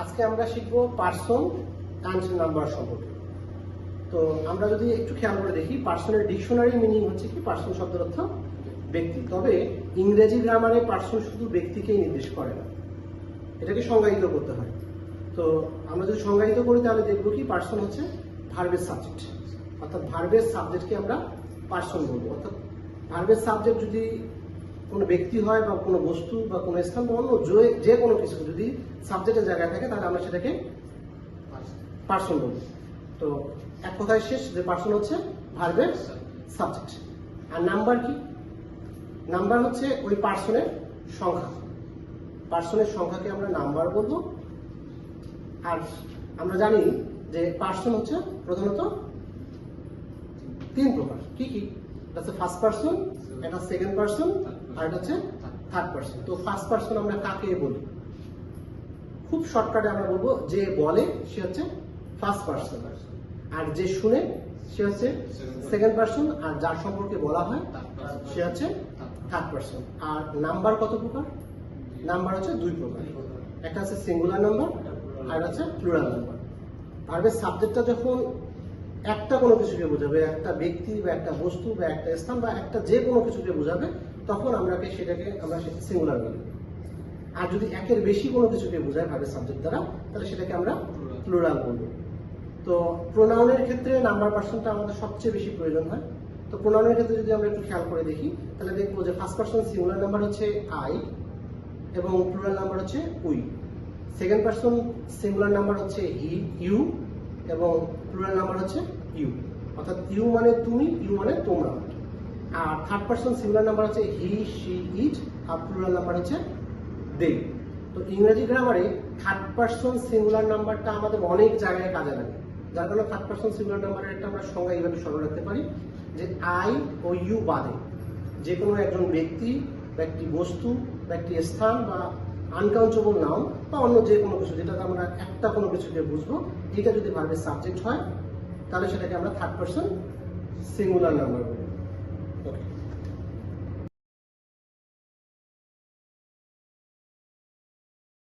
আজকে আমরা শিখবো পার্সন অ্যান্ড নাম্বার সম্পর্কে। তো আমরা যদি একটু খেয়াল করে দেখি, পার্সনের ডিকশনারি মিনিং হচ্ছে কি, পার্সন শব্দের অর্থ ব্যক্তি। তবে ইংরেজি গ্রামারে পার্সন শুধু ব্যক্তিকেই নির্দেশ করে না, এটাকে সংজ্ঞায়িত করতে হয়। তো আমরা যদি সংজ্ঞায়িত করি তাহলে দেখবো কি, পার্সন হচ্ছে ভার্বের সাবজেক্ট, অর্থাৎ ভার্বের সাবজেক্টকে আমরা পার্সন বলবো। অর্থাৎ ভার্বের সাবজেক্ট যদি কোনো ব্যক্তি হয় বা কোনো বস্তু বা কোনো স্থান বা অন্য যে কোনো কিছু যদি সাবজেক্টের জায়গায় থাকে তাহলে আমরা সেটাকে পার্সন বলবো। তো এক কথায় শেষ যে পার্সন হচ্ছে ভার্বের সাবজেক্ট। আর নাম্বার কি? নাম্বার হচ্ছে ওই পার্সনের সংখ্যা। পার্সনের সংখ্যাকে আমরা নাম্বার বলবো। আর আমরা জানি যে পার্সন হচ্ছে প্রধানত তিন প্রকার। কি কি? এটা হচ্ছে ফার্স্ট পার্সন, এটা সেকেন্ড পার্সন, আর এটা হচ্ছে থার্ড পার্সন। তো ফার্স্ট পার্সন আমরা কাকে বলি? খুব শর্টকাটে আমরা বলবো, যে বলে সে হচ্ছে ফার্স্ট পার্সন, আর যে শুনে সে হচ্ছে সেকেন্ড পার্সন, আর যার সম্পর্কে বলা হয় সে হচ্ছে থার্ড পার্সন। আর নাম্বার কত প্রকার? নাম্বার হচ্ছে দুই প্রকার, একটা হচ্ছে সিঙ্গুলার নাম্বার আর হচ্ছে প্লুরাল নাম্বার। ভার্বের সাবজেক্টটা যখন একটা কোনো কিছুকে বোঝাবে, একটা ব্যক্তি বা একটা বস্তু বা একটা স্থান বা একটা যে কোনো কিছুকে বোঝাবে, তখন আমরা সিঙ্গুলার বলি। আর যদি একের বেশি কোনো কিছুকে বোঝায় ভার্বের সাবজেক্ট দ্বারা, তাহলে সেটাকে আমরা প্লুরাল বলবো। তো প্রোনাউনের ক্ষেত্রে নাম্বার পার্সনটা আমাদের সবচেয়ে বেশি প্রয়োজন হয়। তো প্রোনাউনের ক্ষেত্রে যদি আমরা একটু খেয়াল করে দেখি, তাহলে দেখবো যে ফার্স্ট পার্সন সিঙ্গুলার নাম্বার হচ্ছে আই এবং প্লুরাল নাম্বার হচ্ছে we. Second person singular number হচ্ছে হি, ইউ, এবং প্লুরাল নাম্বার হচ্ছে ইউ, অর্থাৎ ইউ মানে তুমি, ইউ মানে তোমরা। আর থার্ড পার্সন সিঙ্গুলার নাম্বার হচ্ছে হি, শি, ইট, আর প্লুরাল নাম্বার হচ্ছে দে। তো ইংরেজি গ্রামারে থার্ড পার্সন সিঙ্গুলার নাম্বারটা আমাদের অনেক জায়গায় কাজে লাগে, যার কারণে থার্ড পার্সন সিঙ্গুলার নাম্বারের একটা আমরা সংজ্ঞা এইভাবে স্মরণ রাখতে পারি যে আই ও ইউ বাদে যে কোনো একজন ব্যক্তি বা একটি বস্তু বা একটি স্থান বা আনকাউন্টেবল নাউন বা অন্য যে কোনো কিছু যেটাতে আমরা একটা কোনো কিছুকে বুঝবো, এটা যদি ভার্বের সাবজেক্ট হয় তাহলে সেটাকে আমরা থার্ড পার্সন সিঙ্গুলার নাম্বার বলবো। ওকে।